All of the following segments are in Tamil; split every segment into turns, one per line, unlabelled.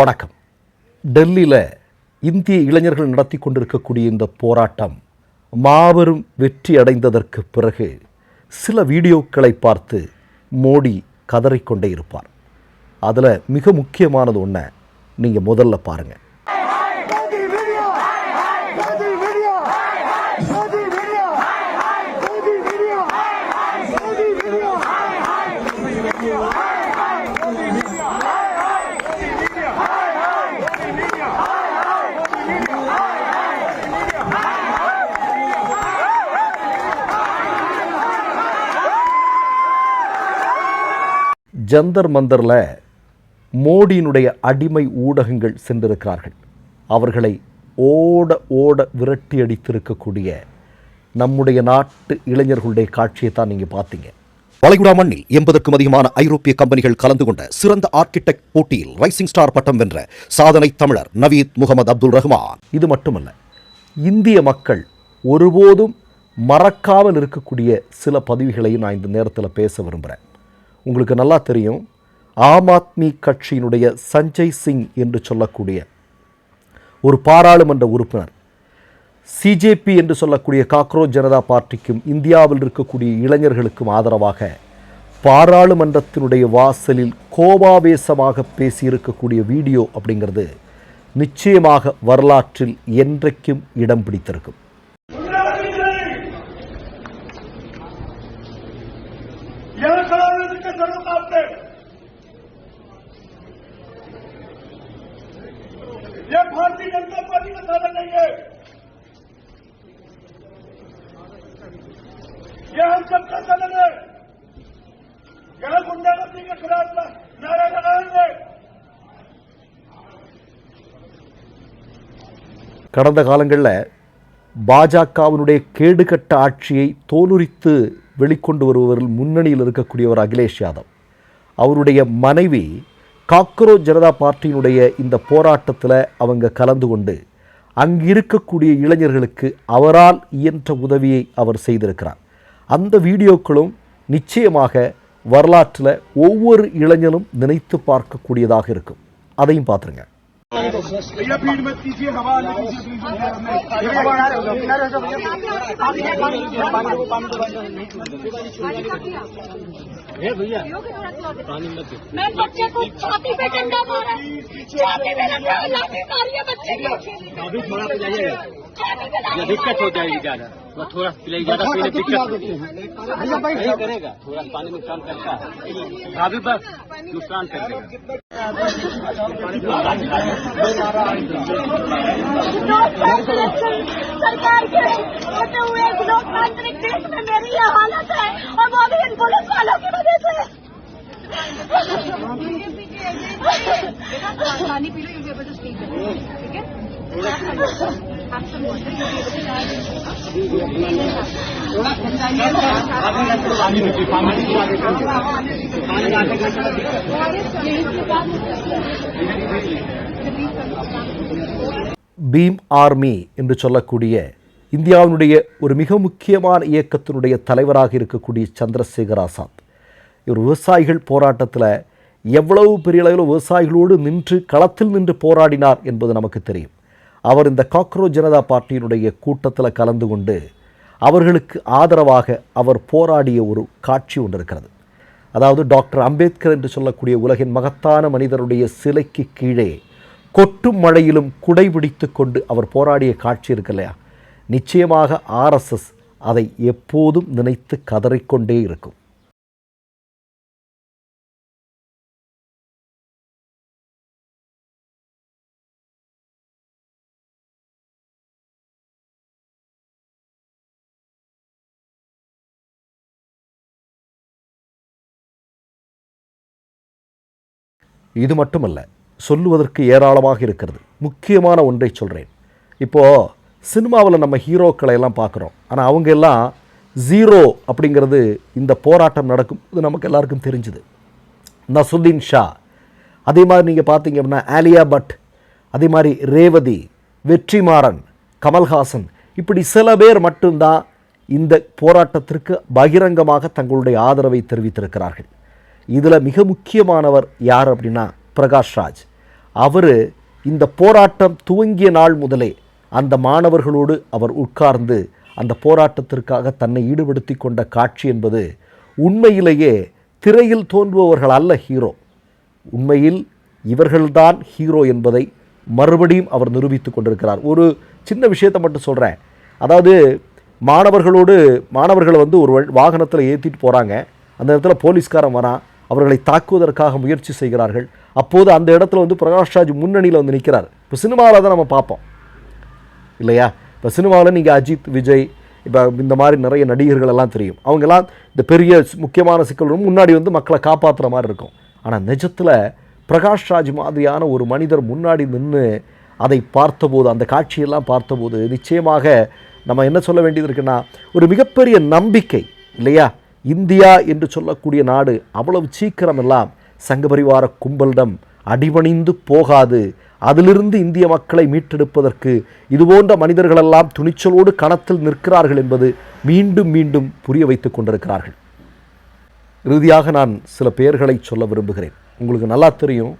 வணக்கம். டெல்லியில் இந்திய இளைஞர்கள் நடத்தி கொண்டிருக்கக்கூடிய இந்த போராட்டம் மாபெரும் வெற்றி அடைந்ததற்கு பிறகு சில வீடியோக்களை பார்த்து மோடி கதறிக்கொண்டே இருப்பார். அதில் மிக முக்கியமானது ஒன்று நீங்கள் முதல்ல பாருங்கள். ஜந்தர் மந்தரில் மோடியினுடைய அடிமை ஊடகங்கள் சென்றிருக்கிறார்கள். அவர்களை ஓட ஓட விரட்டி அடித்திருக்கக்கூடிய நம்முடைய நாட்டு இளைஞர்களுடைய காட்சியை தான் நீங்கள் பார்த்தீங்க.
வளைகுடா மண்ணில் 80க்கும் அதிகமான ஐரோப்பிய கம்பெனிகள் கலந்து கொண்ட சிறந்த ஆர்கிடெக்ட் போட்டியில் ரைசிங் ஸ்டார் பட்டம் வென்ற சாதனை தமிழர் நவீத் முகமது அப்துல் ரஹ்மான்.
இது மட்டுமல்ல, இந்திய மக்கள் ஒருபோதும் மறக்காமல் இருக்கக்கூடிய சில பதிவுகளையும் நான் இந்த நேரத்தில் பேச விரும்புகிறேன். உங்களுக்கு நல்லா தெரியும், ஆம் ஆத்மி கட்சியினுடைய சஞ்சய் சிங் என்று சொல்லக்கூடிய ஒரு பாராளுமன்ற உறுப்பினர் சிஜேபி என்று சொல்லக்கூடிய காக்ரோச் ஜனதா பார்ட்டிக்கும் இந்தியாவில் இருக்கக்கூடிய இளைஞர்களுக்கும் ஆதரவாக பாராளுமன்றத்தினுடைய வாசலில் கோபாவேசமாக பேசியிருக்கக்கூடிய வீடியோ அப்படிங்கிறது நிச்சயமாக வரலாற்றில் என்றைக்கும் இடம் பிடித்திருக்கும்.
ये भारतीय जनता पार्टी का साधन नहीं है, यह हम सबका साधन है. यह गुंडागर्दी के खिलाफ नारा लगाएंगे.
கடந்த காலங்களில் பாஜகவினுடைய கேடுகட்ட ஆட்சியை தோலுரித்து வெளிக்கொண்டு வருபவர்கள் முன்னணியில் இருக்கக்கூடியவர் அகிலேஷ் யாதவ். அவருடைய மனைவி காக்ரோச் ஜனதா பார்ட்டியினுடைய இந்த போராட்டத்தில் அவங்க கலந்து கொண்டு அங்கு இருக்கக்கூடிய இளைஞர்களுக்கு அவரால் இயன்ற உதவியை அவர் செய்திருக்கிறார். அந்த வீடியோக்களும் நிச்சயமாக வரலாற்றில் ஒவ்வொரு இளைஞனும் நினைத்து பார்க்கக்கூடியதாக இருக்கும். அதையும் பார்த்துருங்க.
मैं बच्चे को छाती पे डंडा मारा, छाती पे डंडा लाठी मारी है बच्चे को.
अभी थोड़ा तो जाइएगा, दिक्कत हो जाएगी ज्यादा. वो थोड़ा पिलाई ज्यादा पीने दिक्कत नहीं करेगा. थोड़ा पानी नुकसान करता है, अभी बस नुकसान कर देगा.
सरकार के होते हुए लोकतांत्रिक देश में मेरी यह हालत है, और वो भी इन पुलिस वालों की वजह से. पानी पी लो, you be able to speak, ठीक है?
பீம் ஆர்மி என்று சொல்லக்கூடிய இந்தியாவினுடைய ஒரு மிக முக்கியமான இயக்கத்தினுடைய தலைவராக இருக்கக்கூடிய சந்திரசேகர் ஆசாத், இவர் விவசாயிகள் போராட்டத்தில் எவ்வளவு பெரிய அளவில் விவசாயிகளோடு நின்று களத்தில் நின்று போராடினார் என்பது நமக்கு தெரியும். அவர் இந்த காக்ரோச் ஜனதா பார்ட்டியினுடைய கூட்டத்தில் கலந்து கொண்டு அவர்களுக்கு ஆதரவாக அவர் போராடிய ஒரு காட்சி ஒன்று இருக்கிறது. அதாவது டாக்டர் அம்பேத்கர் என்று சொல்லக்கூடிய உலகின் மகத்தான மனிதருடைய சிலைக்கு கீழே கொட்டும் மழையிலும் குடைபிடித்து கொண்டு அவர் போராடிய காட்சி இருக்கு இல்லையா, நிச்சயமாக ஆர்எஸ்எஸ் அதை எப்போதும் நினைத்து கதறிக்கொண்டே இருக்கும். இது மட்டுமல்ல, சொல்லுவதற்கு ஏராளமாக இருக்கிறது. முக்கியமான ஒன்றை சொல்கிறேன். இப்போது சினிமாவில் நம்ம ஹீரோக்களை எல்லாம் பார்க்குறோம், ஆனால் அவங்க எல்லாம் ஜீரோ அப்படிங்கிறது இந்த போராட்டம் நடக்கும் இது நமக்கு எல்லாருக்கும் தெரிஞ்சுது. நசுதீன் ஷா, அதே மாதிரி நீங்கள் பார்த்தீங்க அப்படின்னா ஆலியா பட், அதே மாதிரி ரேவதி, வெற்றிமாறன், கமல்ஹாசன், இப்படி சில பேர் மட்டும்தான் இந்த போராட்டத்திற்கு பகிரங்கமாக தங்களுடைய ஆதரவை தெரிவித்திருக்கிறார்கள். இதில் மிக முக்கியமானவர் யார் அப்படின்னா பிரகாஷ் ராஜ். அவர் இந்த போராட்டம் துவங்கிய நாள் முதலே அந்த மாணவர்களோடு அவர் உட்கார்ந்து அந்த போராட்டத்திற்காக தன்னை ஈடுபடுத்தி கொண்ட காட்சி என்பது உண்மையிலேயே திரையில் தோன்றுபவர்கள் அல்ல ஹீரோ, உண்மையில் இவர்கள்தான் ஹீரோ என்பதை மறுபடியும் அவர் நிரூபித்து கொண்டிருக்கிறார். ஒரு சின்ன விஷயத்தை மட்டும் சொல்கிறேன். அதாவது மாணவர்களை வந்து ஒரு வாகனத்தில் ஏற்றிட்டு போகிறாங்க. அந்த இடத்துல போலீஸ்காரன் வரான், அவர்களை தாக்குவதற்காக முயற்சி செய்கிறார்கள். அப்போது அந்த இடத்துல வந்து பிரகாஷ்ராஜ் முன்னணியில் வந்து நிற்கிறார். இப்போ சினிமாவில் தான் நம்ம பார்ப்போம் இல்லையா? இப்போ சினிமாவில் நீங்கள் அஜித், விஜய், இப்போ இந்த மாதிரி நிறைய நடிகர்கள் எல்லாம் தெரியும். அவங்கெல்லாம் இந்த பெரிய முக்கியமான சிக்கல்களும் முன்னாடி வந்து மக்களை காப்பாற்றுற மாதிரி இருக்கும். ஆனால் நிஜத்தில் பிரகாஷ்ராஜ் மாதிரியான ஒரு மனிதர் முன்னாடி நின்று அதை பார்த்தபோது, அந்த காட்சியெல்லாம் பார்த்தபோது நிச்சயமாக நம்ம என்ன சொல்ல வேண்டியது இருக்குன்னா, ஒரு மிகப்பெரிய நம்பிக்கை இல்லையா? இந்தியா என்று சொல்லக்கூடிய நாடு அவ்வளவு சீக்கிரமெல்லாம் சங்கபரிவார கும்பலிடம் அடிபணிந்து போகாது. அதிலிருந்து இந்திய மக்களை மீட்டெடுப்பதற்கு இதுபோன்ற மனிதர்களெல்லாம் துணிச்சலோடு களத்தில் நிற்கிறார்கள் என்பது மீண்டும் மீண்டும் புரிய வைத்துக் கொண்டிருக்கிறார்கள். இறுதியாக நான் சில பெயர்களை சொல்ல விரும்புகிறேன். உங்களுக்கு நல்லா தெரியும்,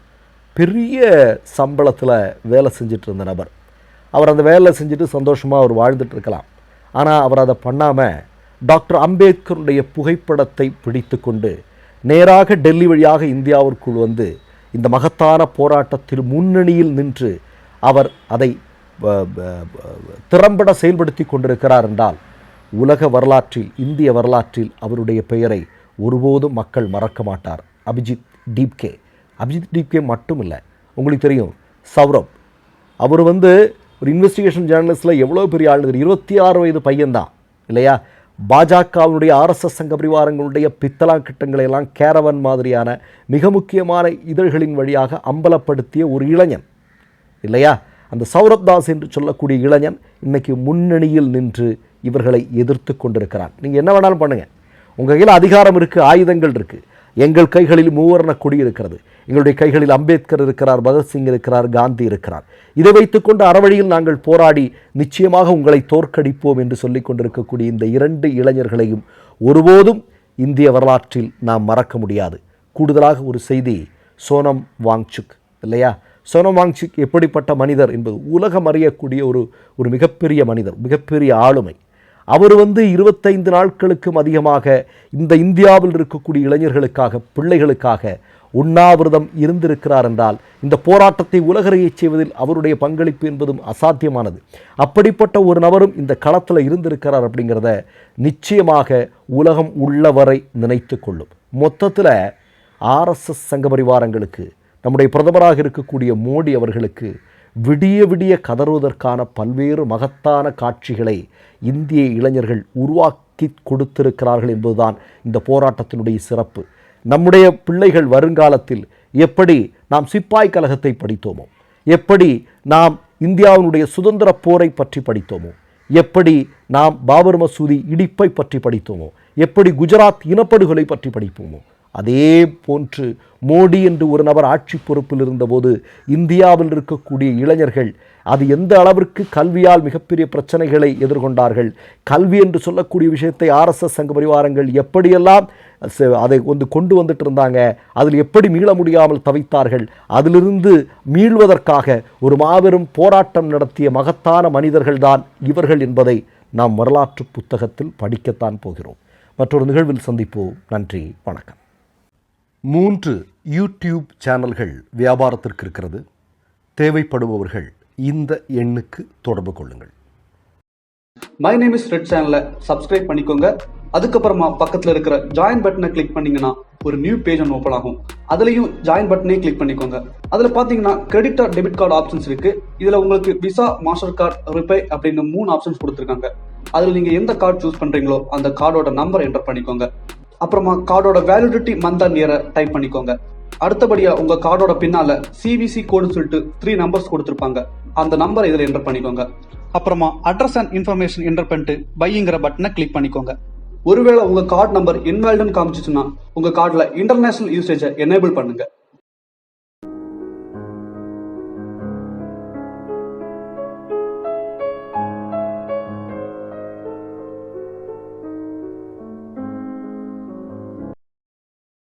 பெரிய சம்பளத்தில் வேலை செஞ்சுட்டு இருந்த நபர். அவர் அந்த வேலை செஞ்சுட்டு சந்தோஷமாக அவர் வாழ்ந்துட்டு இருக்கலாம். ஆனால் அவர் அதை பண்ணாமல் டாக்டர் அம்பேத்கருடைய புகைப்படத்தை பிடித்து கொண்டு நேராக டெல்லி வழியாக இந்தியாவிற்குள் வந்து இந்த மகத்தான போராட்டத்தில் முன்னணியில் நின்று அவர் அதை திறம்பட செயல்படுத்தி கொண்டிருக்கிறார் என்றால் உலக வரலாற்றில், இந்திய வரலாற்றில் அவருடைய பெயரை ஒருபோதும் மக்கள் மறக்க மாட்டார். அபிஜித் டீப்கே மட்டும் இல்லை, உங்களுக்கு தெரியும் சௌரப், அவர் வந்து ஒரு இன்வெஸ்டிகேஷன் ஜேர்னலிஸ்டில் எவ்வளோ பெரிய ஆள், 26 வயது பையன்தான் இல்லையா? பாஜகவினுடைய RSS சங்க பரிவாரங்களுடைய பித்தலாங்கிட்டங்களை எல்லாம் கேரவன் மாதிரியான மிக முக்கியமான இதழ்களின் வழியாக அம்பலப்படுத்திய ஒரு இளைஞன் இல்லையா? அந்த சௌரப் தாஸ் என்று சொல்லக்கூடிய இளைஞன் இன்னைக்கு முன்னணியில் நின்று இவர்களை எதிர்த்து கொண்டிருக்கிறார். நீங்கள் என்ன வேணாலும் பண்ணுங்கள், உங்கள் கையில் அதிகாரம் இருக்குது, ஆயுதங்கள் இருக்குது. எங்கள் கைகளில் மூவர்ண கொடி இருக்கிறது. எங்களுடைய கைகளில் அம்பேத்கர் இருக்கிறார், பகத்சிங் இருக்கிறார், காந்தி இருக்கிறார். இதை வைத்துக்கொண்டு அறவழியில் நாங்கள் போராடி நிச்சயமாக உங்களை தோற்கடிப்போம் என்று சொல்லிக் கொண்டிருக்கக்கூடிய இந்த 2 இளைஞர்களையும் ஒருபோதும் இந்திய வரலாற்றில் நாம் மறக்க முடியாது. கூடுதலாக ஒரு செய்தி, சோனம் வாங்சுக் இல்லையா? சோனம் வாங்சுக் எப்படிப்பட்ட மனிதர் என்பது உலகம் அறியக்கூடிய ஒரு மிகப்பெரிய மனிதர், மிகப்பெரிய ஆளுமை. அவர் வந்து 25 நாட்களுக்கும் அதிகமாக இந்த இந்தியாவில் இருக்கக்கூடிய இளைஞர்களுக்காக, பிள்ளைகளுக்காக உண்ணாவிரதம் இருந்திருக்கிறார் என்றால் இந்த போராட்டத்தை உலகறியச் செய்வதில் அவருடைய பங்களிப்பு என்பதும் அசாத்தியமானது. அப்படிப்பட்ட ஒரு நபரும் இந்த களத்தில் இருந்திருக்கிறார் அப்படிங்கிறத நிச்சயமாக உலகம் உள்ளவரை நினைத்து கொள்ளும். மொத்தத்தில் RSS சங்க பரிவாரங்களுக்கு, நம்முடைய பிரதமராக இருக்கக்கூடிய மோடி அவர்களுக்கு விடிய விடிய கதறுவதற்கான பல்வேறு மகத்தான காட்சிகளை இந்திய இளைஞர்கள் உருவாக்கி கொடுத்திருக்கிறார்கள் என்பதுதான் இந்த போராட்டத்தினுடைய சிறப்பு. நம்முடைய பிள்ளைகள் வருங்காலத்தில் எப்படி நாம் சிப்பாய் கழகத்தை படித்தோமோ, எப்படி நாம் இந்தியாவினுடைய சுதந்திர போரை பற்றி படித்தோமோ, எப்படி நாம் பாபர் மசூதி இடிப்பை பற்றி படித்தோமோ, எப்படி குஜராத் இனப்படுகொலை பற்றி படிப்போமோ, அதே போன்று மோடி என்று ஒரு நபர் ஆட்சி பொறுப்பில் இருந்தபோது இந்தியாவில் இருக்கக்கூடிய இளைஞர்கள் அது எந்த அளவிற்கு கல்வியால் மிகப்பெரிய பிரச்சனைகளை எதிர்கொண்டார்கள், கல்வி என்று சொல்லக்கூடிய விஷயத்தை RSS சங்க பரிவாரங்கள் எப்படியெல்லாம் அதை கொண்டு வந்துட்டு இருந்தாங்க, அதில் எப்படி மீள முடியாமல் தவித்தார்கள், அதிலிருந்து மீள்வதற்காக ஒரு மாபெரும் போராட்டம் நடத்திய மகத்தான மனிதர்கள்தான் இவர்கள் என்பதை நாம் வரலாற்று புத்தகத்தில் படிக்கத்தான் போகிறோம். மற்றொரு நிகழ்வில் சந்திப்போம். நன்றி, வணக்கம். 3 யூடியூப் சேனல்கள் வியாபாரத்திற்கு இருக்கிறது. தேவைப்படுபவர்கள் இந்த எண்ணுக்கு தொடர்பு கொள்ளுங்கள்.
மை நேம் இஸ் ரெட் சேனலை சப்ஸ்கிரைப் பண்ணிக்கோங்க. அதுக்கப்புறமா பக்கத்தில் இருக்கிற ஜாயின் பட்டனை கிளிக் பண்ணீங்கன்னா ஒரு நியூ பேஜ் ஒன்று ஓப்பன் ஆகும். அதுலேயும் ஜாயின் பட்டனே கிளிக் பண்ணிக்கோங்க. அதில் பார்த்தீங்கன்னா credit R debit card options இருக்கு. இதில் உங்களுக்கு விசா, மாஸ்டர் கார்டு, ரிப்பே அப்படின்னு 3 ஆப்ஷன்ஸ் கொடுத்துருக்காங்க. அதில் நீங்கள் எந்த கார்டு சூஸ் பண்ணுறீங்களோ அந்த கார்டோட நம்பர் என்டர் பண்ணிக்கோங்க. அப்புறமா கார்டோட வேலிடிட்டி மந்த் அண்ட் இயரை டைப் பண்ணிக்கோங்க. அடுத்தபடியா உங்க கார்டோட பின்னால CVC கோடுன்னு சொல்லிட்டு 3 நம்பர்ஸ் கொடுத்துருப்பாங்க. அந்த நம்பரை இதில் என்டர் பண்ணிக்கோங்க. அப்புறமா அட்ரஸ் அண்ட் இன்ஃபர்மேஷன் என்டர் பண்ணிட்டு பைங்கிற பட்டனை கிளிக் பண்ணிக்கோங்க. ஒருவேளை உங்க கார்டு நம்பர் இன்வாலிட்னு காமிச்சிச்சுன்னா உங்க கார்டுல இன்டர்நேஷனல் யூசேஜை எனேபிள் பண்ணுங்க.